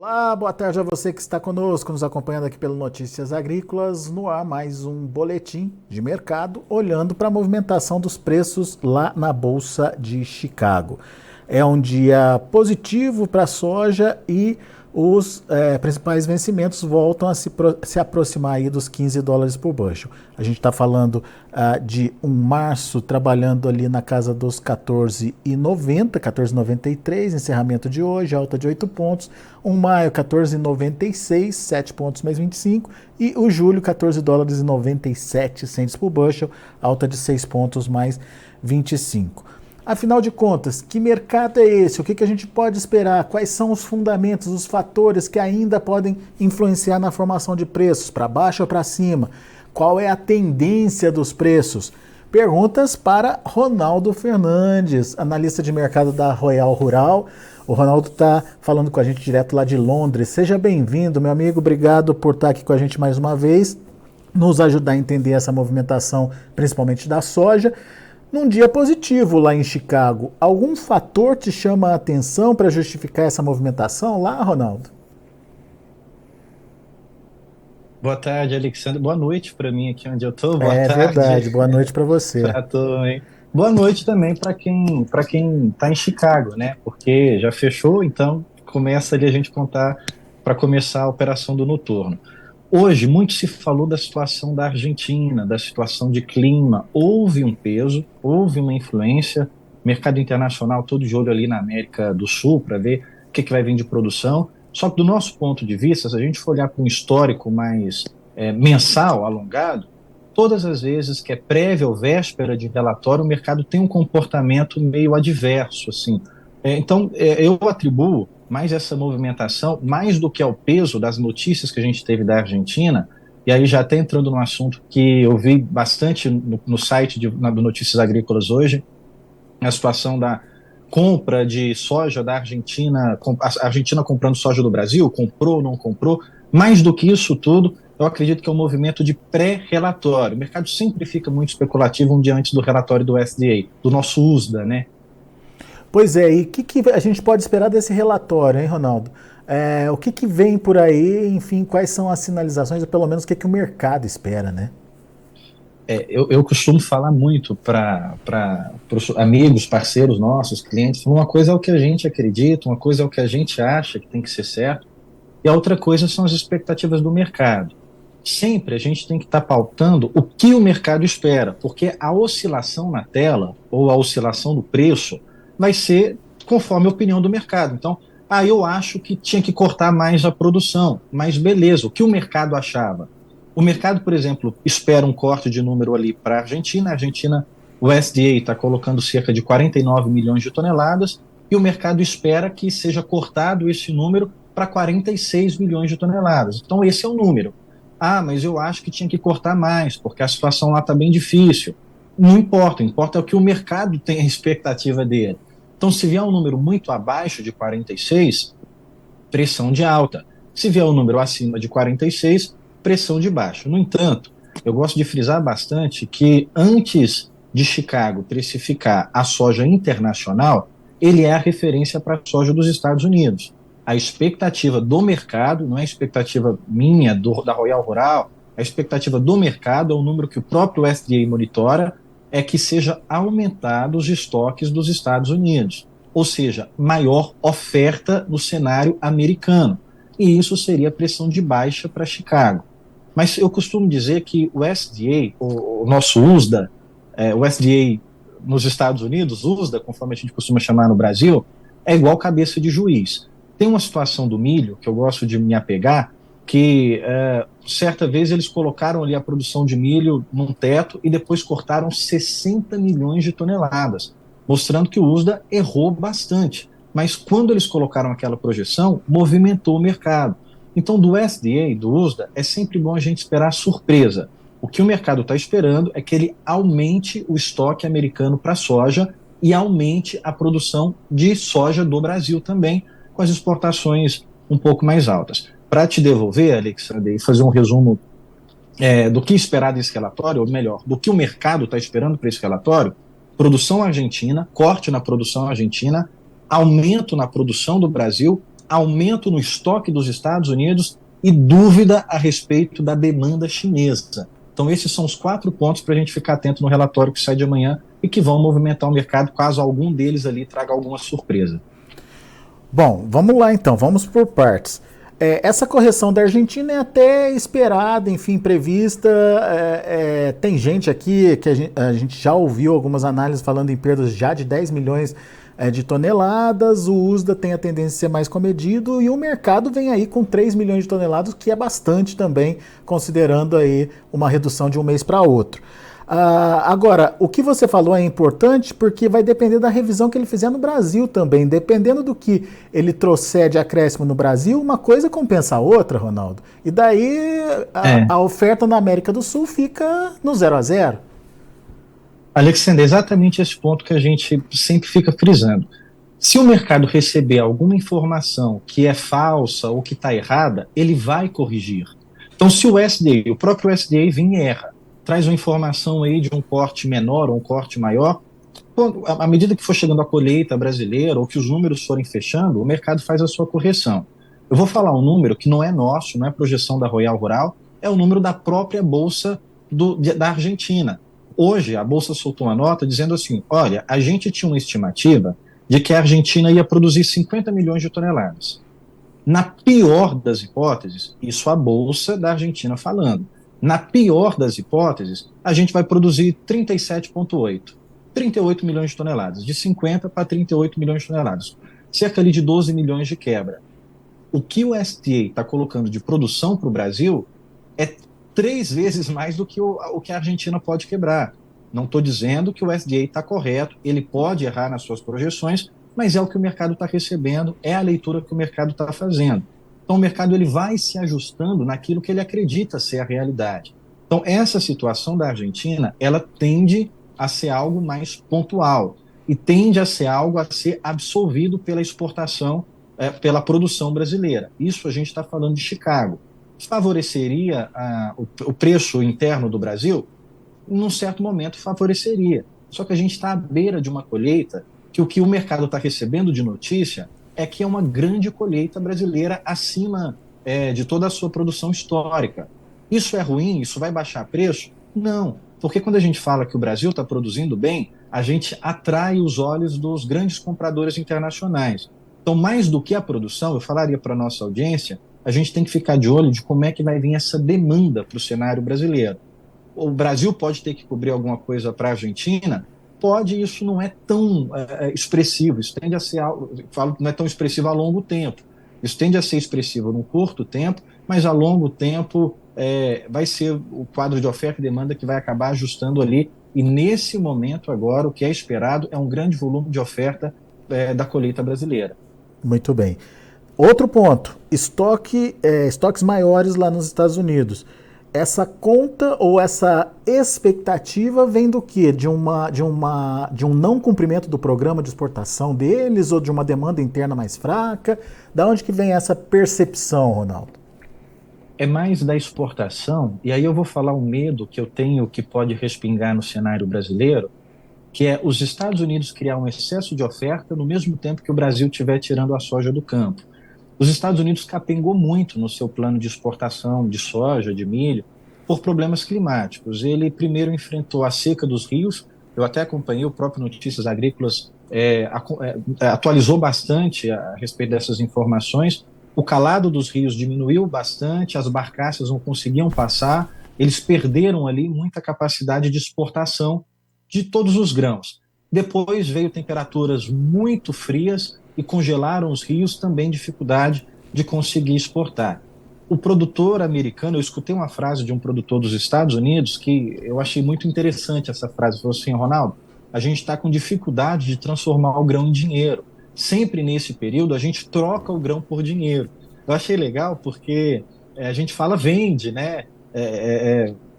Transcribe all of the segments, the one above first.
Olá, boa tarde a você que está conosco, nos acompanhando aqui pelo Notícias Agrícolas. No ar, mais um boletim de mercado, olhando para a movimentação dos preços lá na Bolsa de Chicago. É um dia positivo para a soja e os principais vencimentos voltam a se aproximar aí dos 15 dólares por bushel. A gente está falando de um março trabalhando ali na casa dos 14,90, 14,93, encerramento de hoje, alta de 8 pontos. Um maio, 14,96, 7 pontos mais 25. E o julho, 14 dólares e 97 centes por bushel, alta de 6 pontos mais 25. Afinal de contas, que mercado é esse? O que a gente pode esperar? Quais são os fundamentos, os fatores que ainda podem influenciar na formação de preços, para baixo ou para cima? Qual é a tendência dos preços? Perguntas para Ronaldo Fernandes, analista de mercado da Royal Rural. O Ronaldo está falando com a gente direto lá de Londres. Seja bem-vindo, meu amigo. Obrigado por estar aqui com a gente mais uma vez, nos ajudar a entender essa movimentação, principalmente da soja. Num dia positivo lá em Chicago, algum fator te chama a atenção para justificar essa movimentação lá, Ronaldo? Boa tarde, Alexandre. Boa noite para mim aqui onde eu estou. Boa É tarde verdade. Boa noite para você. para tu, hein? Boa noite também para quem está em Chicago, né? Porque já fechou, então começa ali a gente contar para começar a operação do noturno. Hoje muito se falou da situação da Argentina, da situação de clima. Houve um peso, houve uma influência. Mercado internacional todo de olho ali na América do Sul para ver o que vai vir de produção. Só que do nosso ponto de vista, se a gente for olhar para um histórico mais mensal, alongado, todas as vezes que é prévia ou véspera de relatório, o mercado tem um comportamento meio adverso, assim. Eu atribuo mais essa movimentação, mais do que ao peso das notícias que a gente teve da Argentina, e aí já até entrando no assunto que eu vi bastante no site do Notícias Agrícolas hoje, a situação da compra de soja da Argentina, a Argentina comprando soja do Brasil, comprou, não comprou. Mais do que isso tudo, eu acredito que é um movimento de pré-relatório. O mercado sempre fica muito especulativo um dia antes do relatório do USDA, do nosso USDA, né? Pois é, e o que a gente pode esperar desse relatório, hein, Ronaldo? O que vem por aí, enfim, quais são as sinalizações, ou pelo menos o que o mercado espera, né? Eu costumo falar muito para os amigos, parceiros nossos, clientes, uma coisa é o que a gente acredita, uma coisa é o que a gente acha que tem que ser certo, e a outra coisa são as expectativas do mercado. Sempre a gente tem que estar pautando o que o mercado espera, porque a oscilação na tela, ou a oscilação do preço, vai ser conforme a opinião do mercado. Então, eu acho que tinha que cortar mais a produção, mas beleza, o que o mercado achava? O mercado, por exemplo, espera um corte de número ali para a Argentina, o USDA está colocando cerca de 49 milhões de toneladas, e o mercado espera que seja cortado esse número para 46 milhões de toneladas. Então, esse é o número. Mas eu acho que tinha que cortar mais, porque a situação lá está bem difícil. Não importa, importa é o que o mercado tem a expectativa dele. Então, se vier um número muito abaixo de 46, pressão de alta. Se vier um número acima de 46, pressão de baixo. No entanto, eu gosto de frisar bastante que antes de Chicago precificar a soja internacional, ele é a referência para a soja dos Estados Unidos. A expectativa do mercado, não é a expectativa minha, da Royal Rural, a expectativa do mercado, é o número que o próprio USDA monitora, é que seja aumentados os estoques dos Estados Unidos, ou seja, maior oferta no cenário americano. E isso seria pressão de baixa para Chicago. Mas eu costumo dizer que o USDA, o nosso USDA, o USDA nos Estados Unidos, USDA, conforme a gente costuma chamar no Brasil, é igual cabeça de juiz. Tem uma situação do milho que eu gosto de me apegar, que certa vez eles colocaram ali a produção de milho num teto e depois cortaram 60 milhões de toneladas, mostrando que o USDA errou bastante. Mas quando eles colocaram aquela projeção, movimentou o mercado. Então, do USDA, do USDA, é sempre bom a gente esperar surpresa. O que o mercado está esperando é que ele aumente o estoque americano para soja e aumente a produção de soja do Brasil também, com as exportações um pouco mais altas. Para te devolver, Alexandre, e fazer um resumo do que esperar desse relatório, ou melhor, do que o mercado está esperando para esse relatório: produção argentina, corte na produção argentina, aumento na produção do Brasil aumento no estoque dos Estados Unidos e dúvida a respeito da demanda chinesa. Então, esses são os 4 pontos para a gente ficar atento no relatório que sai de amanhã e que vão movimentar o mercado, caso algum deles ali traga alguma surpresa. Bom, vamos lá então, vamos por partes. Essa correção da Argentina é até esperada, enfim, prevista. Tem gente aqui que a gente já ouviu algumas análises falando em perdas já de 10 milhões de toneladas. O USDA tem a tendência a ser mais comedido e o mercado vem aí com 3 milhões de toneladas, que é bastante também, considerando aí uma redução de um mês para outro. Agora, o que você falou é importante porque vai depender da revisão que ele fizer no Brasil também. Dependendo do que ele trouxer de acréscimo no Brasil, uma coisa compensa a outra, Ronaldo. E daí a oferta na América do Sul fica no 0-0. Alexandre, é exatamente esse ponto que a gente sempre fica frisando. Se o mercado receber alguma informação que é falsa ou que está errada, ele vai corrigir. Então, se o próprio SDA vem e erra, traz uma informação aí de um corte menor ou um corte maior, à medida que for chegando a colheita brasileira ou que os números forem fechando, o mercado faz a sua correção. Eu vou falar um número que não é nosso, não é projeção da Royal Rural, é o número da própria Bolsa da Argentina. Hoje, a Bolsa soltou uma nota dizendo assim, olha, a gente tinha uma estimativa de que a Argentina ia produzir 50 milhões de toneladas. Na pior das hipóteses, isso a Bolsa da Argentina falando, na pior das hipóteses, a gente vai produzir 37,8, 38 milhões de toneladas, de 50 para 38 milhões de toneladas, cerca ali de 12 milhões de quebra. O que o USDA está colocando de produção para o Brasil é 3 vezes mais do que o que a Argentina pode quebrar. Não estou dizendo que o USDA está correto, ele pode errar nas suas projeções, mas é o que o mercado está recebendo, é a leitura que o mercado está fazendo. Então, o mercado ele vai se ajustando naquilo que ele acredita ser a realidade. Então, essa situação da Argentina, ela tende a ser algo mais pontual e tende a ser algo a ser absorvido pela exportação, pela produção brasileira. Isso a gente está falando de Chicago. Favoreceria o preço interno do Brasil? Num certo momento, favoreceria. Só que a gente está à beira de uma colheita que o mercado está recebendo de notícia é que é uma grande colheita brasileira acima de toda a sua produção histórica. Isso é ruim? Isso vai baixar preço? Não, porque quando a gente fala que o Brasil está produzindo bem, a gente atrai os olhos dos grandes compradores internacionais. Então, mais do que a produção, eu falaria para a nossa audiência, a gente tem que ficar de olho de como é que vai vir essa demanda para o cenário brasileiro. O Brasil pode ter que cobrir alguma coisa para a Argentina? Pode, isso não é tão expressivo, isso tende a ser, não é tão expressivo a longo tempo, isso tende a ser expressivo num curto tempo, mas a longo tempo vai ser o quadro de oferta e demanda que vai acabar ajustando ali, e nesse momento agora o que é esperado é um grande volume de oferta da colheita brasileira. Muito bem. Outro ponto, estoques maiores lá nos Estados Unidos. Essa conta ou essa expectativa vem do quê? De um não cumprimento do programa de exportação deles ou de uma demanda interna mais fraca? Da onde que vem essa percepção, Ronaldo? É mais da exportação, e aí eu vou falar um medo que eu tenho que pode respingar no cenário brasileiro, que é os Estados Unidos criar um excesso de oferta no mesmo tempo que o Brasil estiver tirando a soja do campo. Os Estados Unidos capengou muito no seu plano de exportação de soja, de milho, por problemas climáticos. Ele primeiro enfrentou a seca dos rios, eu até acompanhei, o próprio Notícias Agrícolas atualizou bastante a respeito dessas informações. O calado dos rios diminuiu bastante, as barcaças não conseguiam passar, eles perderam ali muita capacidade de exportação de todos os grãos. Depois veio temperaturas muito frias e congelaram os rios, também dificuldade de conseguir exportar. O produtor americano, eu escutei uma frase de um produtor dos Estados Unidos que eu achei muito interessante essa frase, falou assim, Ronaldo, a gente está com dificuldade de transformar o grão em dinheiro. Sempre nesse período a gente troca o grão por dinheiro. Eu achei legal porque a gente fala vende, né?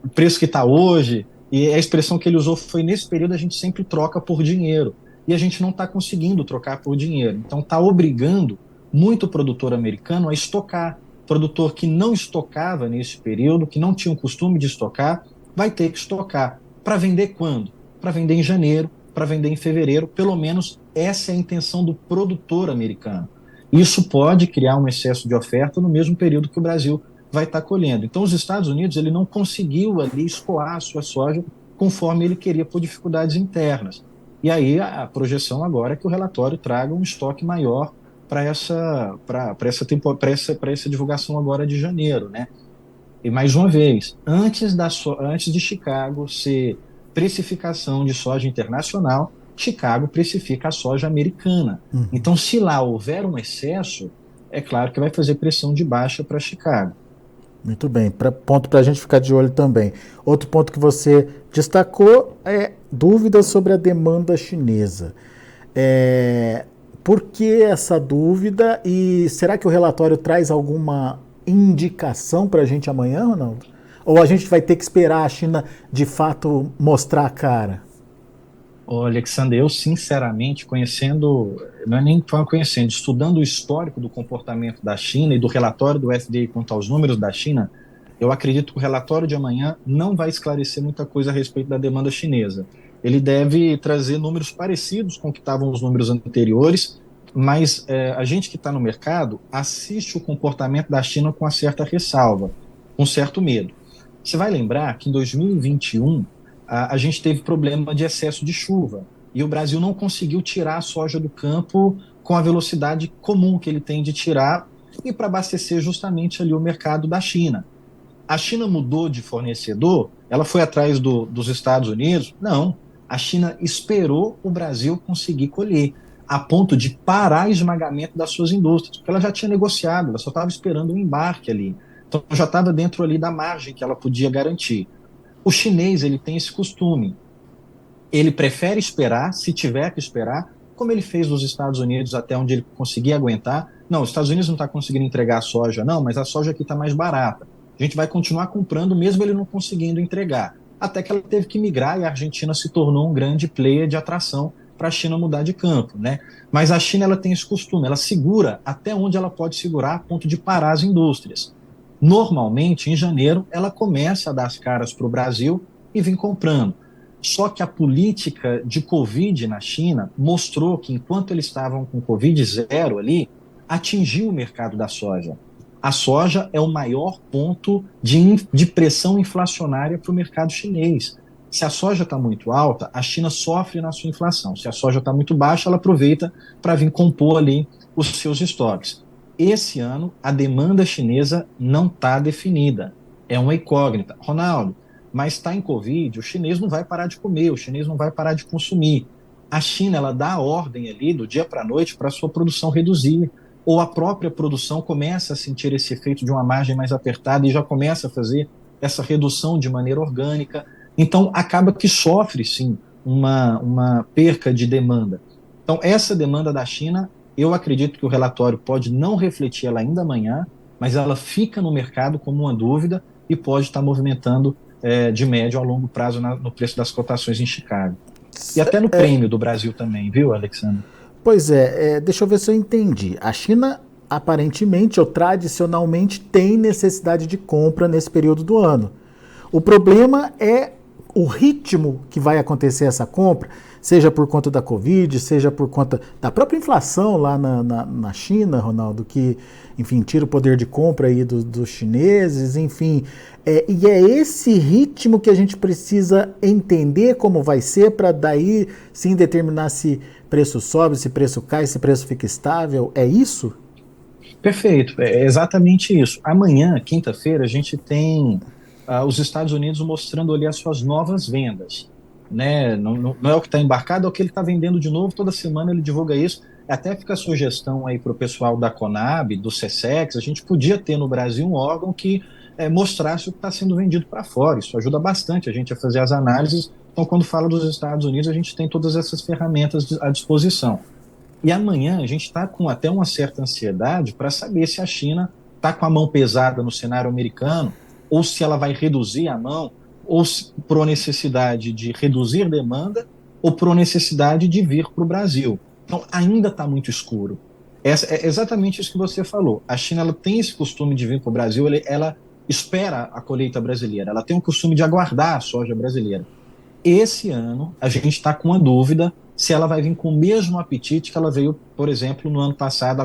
O preço que está hoje, e a expressão que ele usou foi nesse período a gente sempre troca por dinheiro. E a gente não está conseguindo trocar por dinheiro. Então está obrigando muito produtor americano a estocar. Produtor que não estocava nesse período, que não tinha o costume de estocar, vai ter que estocar. Para vender quando? Para vender em janeiro, para vender em fevereiro, pelo menos essa é a intenção do produtor americano. Isso pode criar um excesso de oferta no mesmo período que o Brasil vai estar colhendo. Então, os Estados Unidos ele não conseguiu ali escoar a sua soja conforme ele queria por dificuldades internas. E aí a projeção agora é que o relatório traga um estoque maior para essa divulgação agora de janeiro, né? E mais uma vez, antes de Chicago ser precificação de soja internacional, Chicago precifica a soja americana. Uhum. Então, se lá houver um excesso, é claro que vai fazer pressão de baixa para Chicago. Muito bem, ponto para a gente ficar de olho também. Outro ponto que você destacou é dúvidas sobre a demanda chinesa. Por que essa dúvida e será que o relatório traz alguma indicação para a gente amanhã, Ronaldo? Ou a gente vai ter que esperar a China de fato mostrar a cara? Olha, Alexander, eu sinceramente, não é nem conhecendo, estudando o histórico do comportamento da China e do relatório do FDA quanto aos números da China, eu acredito que o relatório de amanhã não vai esclarecer muita coisa a respeito da demanda chinesa. Ele deve trazer números parecidos com o que estavam os números anteriores, mas a gente que está no mercado assiste o comportamento da China com uma certa ressalva, com certo medo. Você vai lembrar que em 2021, a gente teve problema de excesso de chuva e o Brasil não conseguiu tirar a soja do campo com a velocidade comum que ele tem de tirar e para abastecer justamente ali o mercado da China. A China mudou de fornecedor? Ela foi atrás dos Estados Unidos? Não. A China esperou o Brasil conseguir colher, a ponto de parar o esmagamento das suas indústrias, porque ela já tinha negociado, ela só estava esperando um embarque ali. Então já estava dentro ali da margem que ela podia garantir. O chinês, ele tem esse costume. Ele prefere esperar, se tiver que esperar, como ele fez nos Estados Unidos até onde ele conseguia aguentar. Não, os Estados Unidos não está conseguindo entregar a soja, não, mas a soja aqui está mais barata. A gente vai continuar comprando, mesmo ele não conseguindo entregar. Até que ela teve que migrar e a Argentina se tornou um grande player de atração para a China mudar de campo, né? Mas a China ela tem esse costume, ela segura até onde ela pode segurar a ponto de parar as indústrias. Normalmente, em janeiro, ela começa a dar as caras para o Brasil e vem comprando. Só que a política de Covid na China mostrou que, enquanto eles estavam com Covid zero ali, atingiu o mercado da soja. A soja é o maior ponto de pressão inflacionária para o mercado chinês. Se a soja está muito alta, a China sofre na sua inflação. Se a soja está muito baixa, ela aproveita para vir compor ali os seus estoques. Esse ano, a demanda chinesa não está definida. É uma incógnita. Ronaldo, mas está em Covid, o chinês não vai parar de comer, o chinês não vai parar de consumir. A China, ela dá a ordem ali, do dia para a noite, para a sua produção reduzir. Ou a própria produção começa a sentir esse efeito de uma margem mais apertada e já começa a fazer essa redução de maneira orgânica. Então, acaba que sofre, sim, uma perca de demanda. Então, essa demanda da China, eu acredito que o relatório pode não refletir ela ainda amanhã, mas ela fica no mercado como uma dúvida e pode estar movimentando de médio a longo prazo no preço das cotações em Chicago. E até no prêmio do Brasil também, viu, Alexandre? Pois deixa eu ver se eu entendi. A China, aparentemente ou tradicionalmente, tem necessidade de compra nesse período do ano. O problema é o ritmo que vai acontecer essa compra, seja por conta da Covid, seja por conta da própria inflação lá na China, Ronaldo, que, enfim, tira o poder de compra aí dos chineses, enfim. E é esse ritmo que a gente precisa entender como vai ser para daí sim determinar se preço sobe, se preço cai, se preço fica estável. É isso? Perfeito, é exatamente isso. Amanhã, quinta-feira, a gente tem os Estados Unidos mostrando ali as suas novas vendas. Né? Não é o que está embarcado, é o que ele está vendendo de novo, toda semana ele divulga isso. Até fica a sugestão aí para o pessoal da Conab, do SESEX, a gente podia ter no Brasil um órgão que mostrasse o que está sendo vendido para fora. Isso ajuda bastante a gente a fazer as análises. Então, quando fala dos Estados Unidos, a gente tem todas essas ferramentas à disposição. E amanhã a gente está com até uma certa ansiedade para saber se a China está com a mão pesada no cenário americano, ou se ela vai reduzir a mão, ou por necessidade de reduzir demanda, ou por necessidade de vir para o Brasil. Então, ainda está muito escuro. É exatamente isso que você falou. A China ela tem esse costume de vir para o Brasil, ela espera a colheita brasileira, ela tem o costume de aguardar a soja brasileira. Esse ano, a gente está com uma dúvida se ela vai vir com o mesmo apetite que ela veio, por exemplo, no ano passado,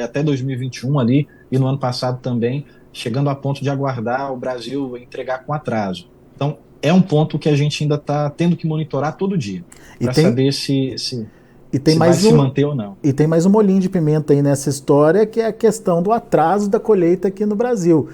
até 2021 ali, e no ano passado também, chegando a ponto de aguardar o Brasil entregar com atraso. Então, é um ponto que a gente ainda está tendo que monitorar todo dia, E para tem, saber se e tem vai mais se um, manter ou não. e tem mais um molinho de pimenta aí nessa história, que é a questão do atraso da colheita aqui no Brasil.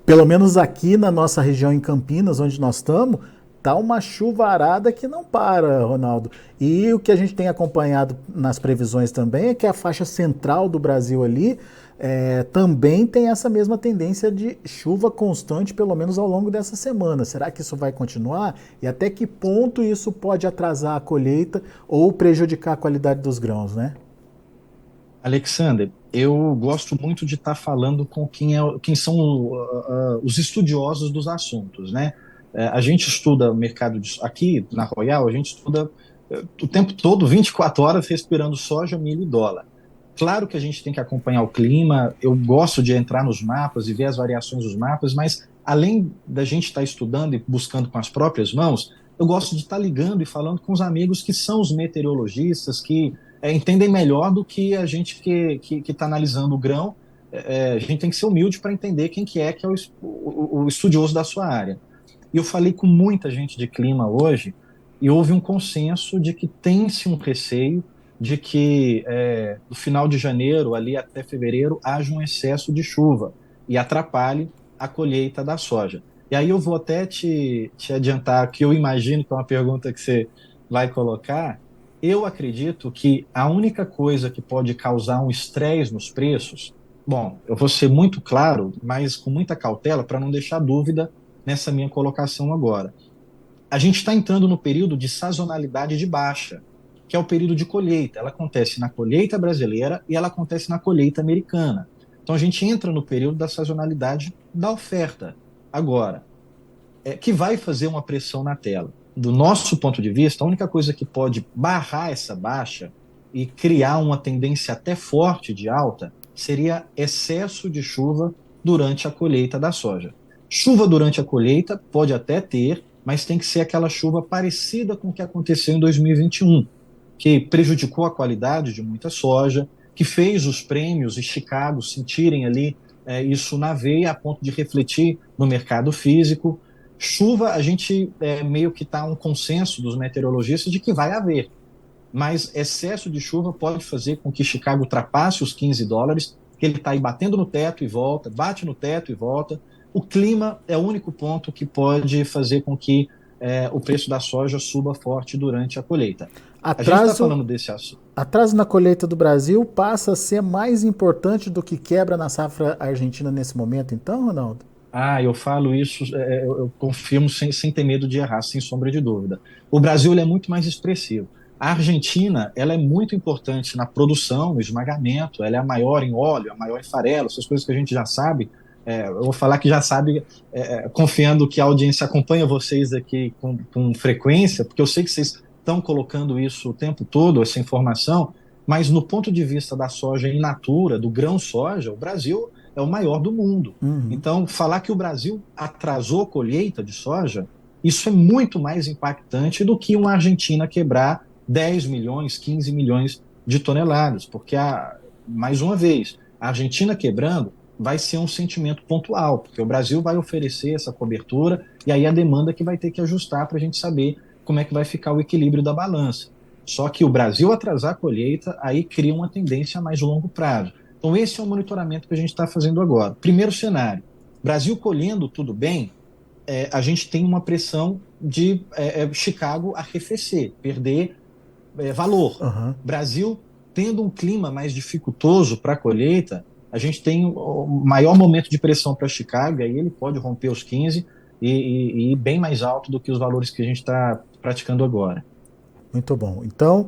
Pelo menos aqui na nossa região em Campinas, onde nós estamos, tá uma chuvarada que não para, Ronaldo. E o que a gente tem acompanhado nas previsões também é que a faixa central do Brasil ali também tem essa mesma tendência de chuva constante, pelo menos ao longo dessa semana. Será que isso vai continuar? E até que ponto isso pode atrasar a colheita ou prejudicar a qualidade dos grãos, né? Alexander, eu gosto muito de estar falando com quem são os estudiosos dos assuntos, né? A gente estuda o mercado aqui na Royal, a gente estuda o tempo todo, 24 horas, respirando soja, milho e dólar. Claro que a gente tem que acompanhar o clima, eu gosto de entrar nos mapas e ver as variações dos mapas, mas além da gente estar estudando e buscando com as próprias mãos, eu gosto de estar ligando e falando com os amigos que são os meteorologistas, que entendem melhor do que a gente que está analisando o grão. A gente tem que ser humilde para entender quem que é o estudioso da sua área. E eu falei com muita gente de clima hoje e houve um consenso de que tem-se um receio de que no final de janeiro, ali até fevereiro, haja um excesso de chuva e atrapalhe a colheita da soja. E aí eu vou até te adiantar que eu imagino que é uma pergunta que você vai colocar. Eu acredito que a única coisa que pode causar um estresse nos preços, bom, eu vou ser muito claro, mas com muita cautela para não deixar dúvida nessa minha colocação agora. A gente está entrando no período de sazonalidade de baixa, que é o período de colheita. Ela acontece na colheita brasileira e ela acontece na colheita americana. Então a gente entra no período da sazonalidade da oferta. Agora, que vai fazer uma pressão na tela. Do nosso ponto de vista, a única coisa que pode barrar essa baixa e criar uma tendência até forte de alta seria excesso de chuva durante a colheita da soja. Chuva durante a colheita pode até ter, mas tem que ser aquela chuva parecida com o que aconteceu em 2021, que prejudicou a qualidade de muita soja, que fez os prêmios e Chicago sentirem ali isso na veia, a ponto de refletir no mercado físico. Chuva, a gente meio que está um consenso dos meteorologistas de que vai haver, mas excesso de chuva pode fazer com que Chicago ultrapasse os $15, que ele está aí batendo no teto e volta, bate no teto e volta. O clima é o único ponto que pode fazer com que o preço da soja suba forte durante a colheita. A gente está falando desse assunto. Atraso na colheita do Brasil passa a ser mais importante do que quebra na safra argentina nesse momento, então, Ronaldo? Eu falo isso, eu confirmo sem ter medo de errar, sem sombra de dúvida. O Brasil ele é muito mais expressivo. A Argentina ela é muito importante na produção, no esmagamento, ela é a maior em óleo, a maior em farelo, essas coisas que a gente já sabe. Eu vou falar que já sabe, confiando que a audiência acompanha vocês aqui com frequência, porque eu sei que vocês estão colocando isso o tempo todo, essa informação, mas no ponto de vista da soja in natura, do grão soja, o Brasil é o maior do mundo. Uhum. Então, falar que o Brasil atrasou a colheita de soja, isso é muito mais impactante do que uma Argentina quebrar 10 milhões, 15 milhões de toneladas, porque, mais uma vez, a Argentina quebrando vai ser um sentimento pontual, porque o Brasil vai oferecer essa cobertura e aí a demanda que vai ter que ajustar para a gente saber como é que vai ficar o equilíbrio da balança. Só que o Brasil atrasar a colheita, aí cria uma tendência a mais longo prazo. Então esse é o monitoramento que a gente está fazendo agora. Primeiro cenário, Brasil colhendo tudo bem, a gente tem uma pressão de Chicago arrefecer, perder valor. Uhum. Brasil tendo um clima mais dificultoso para a colheita, a gente tem o maior momento de pressão para Chicago, aí ele pode romper os 15 e ir bem mais alto do que os valores que a gente está praticando agora. Muito bom. Então,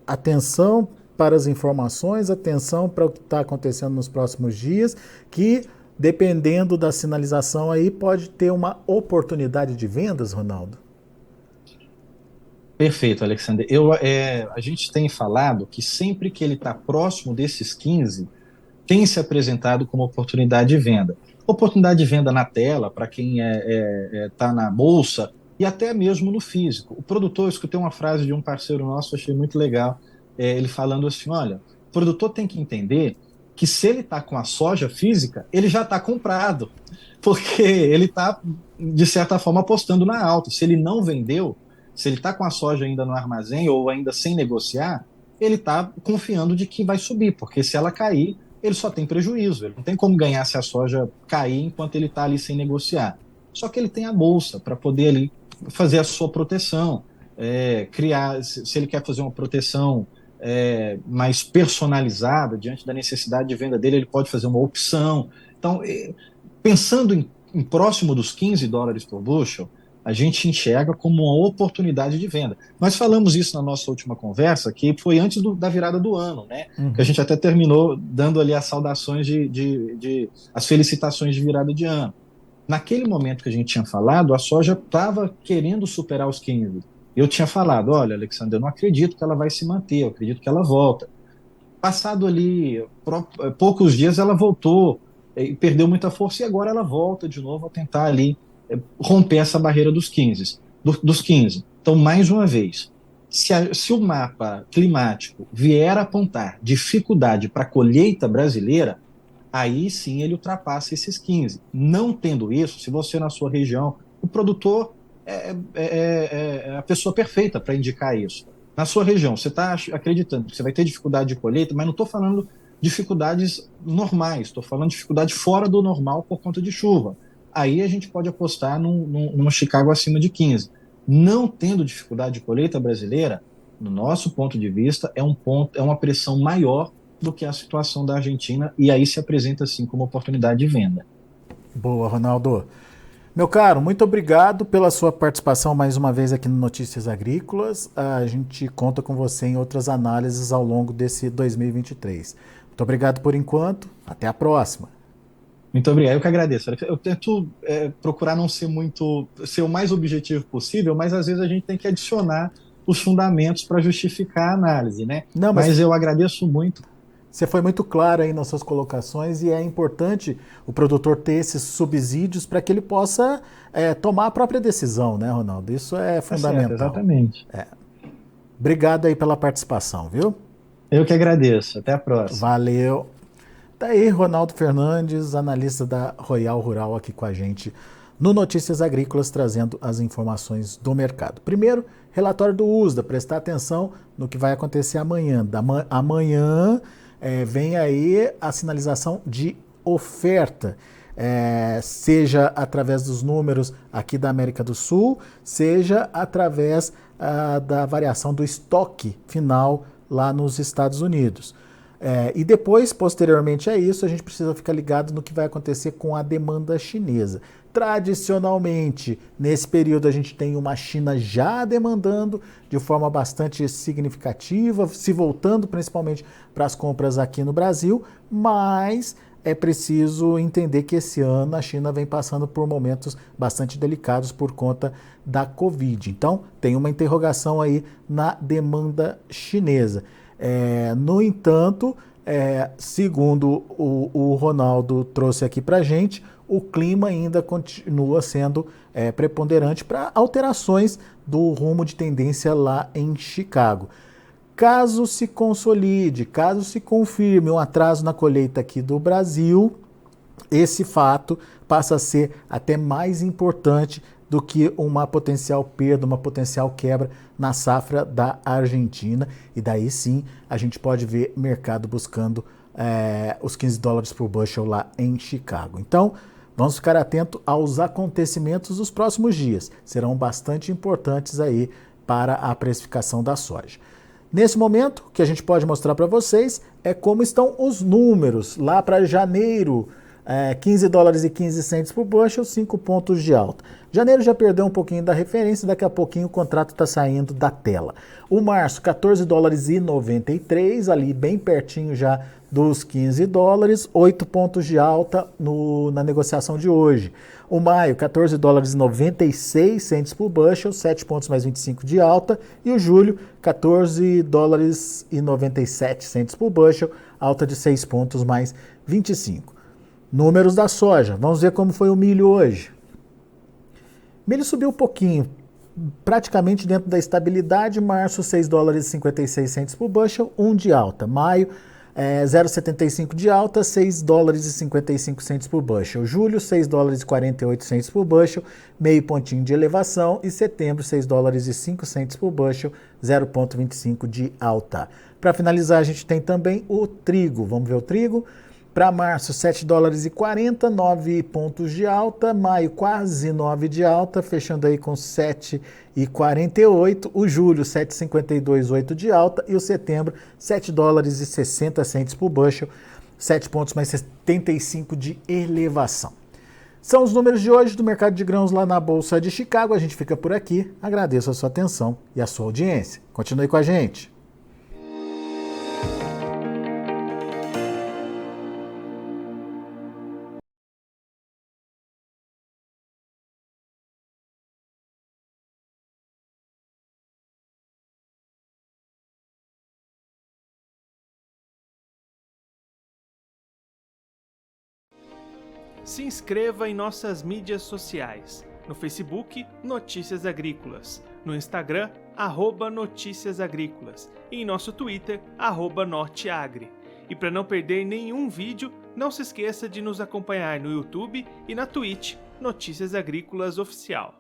atenção para as informações, atenção para o que está acontecendo nos próximos dias, que dependendo da sinalização aí pode ter uma oportunidade de vendas, Ronaldo? Perfeito, Alexander. A gente tem falado que sempre que ele está próximo desses 15, tem se apresentado como oportunidade de venda. Oportunidade de venda na tela, para quem está na bolsa, e até mesmo no físico. O produtor, eu escutei uma frase de um parceiro nosso, achei muito legal, ele falando assim, olha, o produtor tem que entender que se ele está com a soja física, ele já está comprado, porque ele está, de certa forma, apostando na alta. Se ele não vendeu, se ele está com a soja ainda no armazém ou ainda sem negociar, ele está confiando de que vai subir, porque se ela cair, ele só tem prejuízo. Ele não tem como ganhar se a soja cair enquanto ele está ali sem negociar. Só que ele tem a bolsa para poder ali fazer a sua proteção, criar, se ele quer fazer uma proteção mais personalizada diante da necessidade de venda dele, ele pode fazer uma opção. Então, pensando em próximo dos $15 por bushel, a gente enxerga como uma oportunidade de venda. Nós falamos isso na nossa última conversa, que foi antes da virada do ano, né? Que a gente até terminou dando ali as saudações as felicitações de virada de ano. Naquele momento que a gente tinha falado, a soja estava querendo superar os 15. Eu tinha falado, olha, Alexandre, eu não acredito que ela vai se manter, eu acredito que ela volta. Passado ali poucos dias, ela voltou e perdeu muita força, e agora ela volta de novo a tentar ali romper essa barreira dos 15. Dos 15. Então, mais uma vez, se o mapa climático vier a apontar dificuldade para a colheita brasileira, aí sim ele ultrapassa esses 15. Não tendo isso, se você na sua região, o produtor é a pessoa perfeita para indicar isso. Na sua região, você está acreditando que você vai ter dificuldade de colheita, mas não estou falando dificuldades normais, estou falando dificuldade fora do normal por conta de chuva. Aí a gente pode apostar num Chicago acima de 15. Não tendo dificuldade de colheita brasileira, no nosso ponto de vista, é uma pressão maior do que a situação da Argentina, e aí se apresenta assim como oportunidade de venda. Boa, Ronaldo. Meu caro, muito obrigado pela sua participação mais uma vez aqui no Notícias Agrícolas. A gente conta com você em outras análises ao longo desse 2023. Muito obrigado por enquanto. Até a próxima. Muito obrigado, eu que agradeço. Eu tento procurar não ser ser o mais objetivo possível, mas às vezes a gente tem que adicionar os fundamentos para justificar a análise, né? Não, mas eu agradeço muito. Você foi muito claro aí nas suas colocações, e é importante o produtor ter esses subsídios para que ele possa tomar a própria decisão, né, Ronaldo? Isso é fundamental. Certo, exatamente. Obrigado aí pela participação, viu? Eu que agradeço. Até a próxima. Valeu. Tá aí Ronaldo Fernandes, analista da Royal Rural, aqui com a gente no Notícias Agrícolas, trazendo as informações do mercado. Primeiro, relatório do USDA, prestar atenção no que vai acontecer amanhã. Amanhã vem aí a sinalização de oferta, seja através dos números aqui da América do Sul, seja através da variação do estoque final lá nos Estados Unidos. E depois, posteriormente a isso, a gente precisa ficar ligado no que vai acontecer com a demanda chinesa. Tradicionalmente, nesse período, a gente tem uma China já demandando de forma bastante significativa, se voltando principalmente para as compras aqui no Brasil, mas é preciso entender que esse ano a China vem passando por momentos bastante delicados por conta da Covid. Então, tem uma interrogação aí na demanda chinesa. No entanto, segundo o Ronaldo trouxe aqui para a gente, o clima ainda continua sendo preponderante para alterações do rumo de tendência lá em Chicago. Caso se consolide, caso se confirme um atraso na colheita aqui do Brasil, esse fato passa a ser até mais importante do que uma potencial perda, uma potencial quebra na safra da Argentina. E daí sim a gente pode ver mercado buscando os $15 por bushel lá em Chicago. Então, vamos ficar atento aos acontecimentos dos próximos dias. Serão bastante importantes aí para a precificação da soja. Nesse momento, o que a gente pode mostrar para vocês é como estão os números lá para janeiro. $15,15 por bushel, 5 pontos de alta. Janeiro já perdeu um pouquinho da referência, daqui a pouquinho o contrato está saindo da tela. O março, $14,93, ali bem pertinho já dos $15, 8 pontos de alta na negociação de hoje. O maio, $14,96 por bushel, 7 pontos mais 25 de alta. E o julho, $14,97 por bushel, alta de 6 pontos mais 25. Números da soja. Vamos ver como foi o milho hoje. O milho subiu um pouquinho, praticamente dentro da estabilidade. Março, 6 dólares e 56 centes por bushel, 1 de alta. Maio, 0,75 de alta, 6 dólares e 55 centes por bushel. Julho, 6 dólares e 48 centes por bushel, meio pontinho de elevação. E setembro, 6 dólares e 5 centes por bushel, 0,25 de alta. Para finalizar, a gente tem também o trigo. Vamos ver o trigo. Para março, 7 dólares e 40, 9 pontos de alta. Maio, quase 9 de alta, fechando aí com 7,48. O julho, 7,52, 8 de alta. E o setembro, 7 dólares e 60 centes por bushel, 7 pontos mais 75 de elevação. São os números de hoje do mercado de grãos lá na Bolsa de Chicago. A gente fica por aqui. Agradeço a sua atenção e a sua audiência. Continue com a gente. Se inscreva em nossas mídias sociais. No Facebook, Notícias Agrícolas. No Instagram, @Notícias Agrícolas. E em nosso Twitter, @Norteagri. E para não perder nenhum vídeo, não se esqueça de nos acompanhar no YouTube e na Twitch, Notícias Agrícolas Oficial.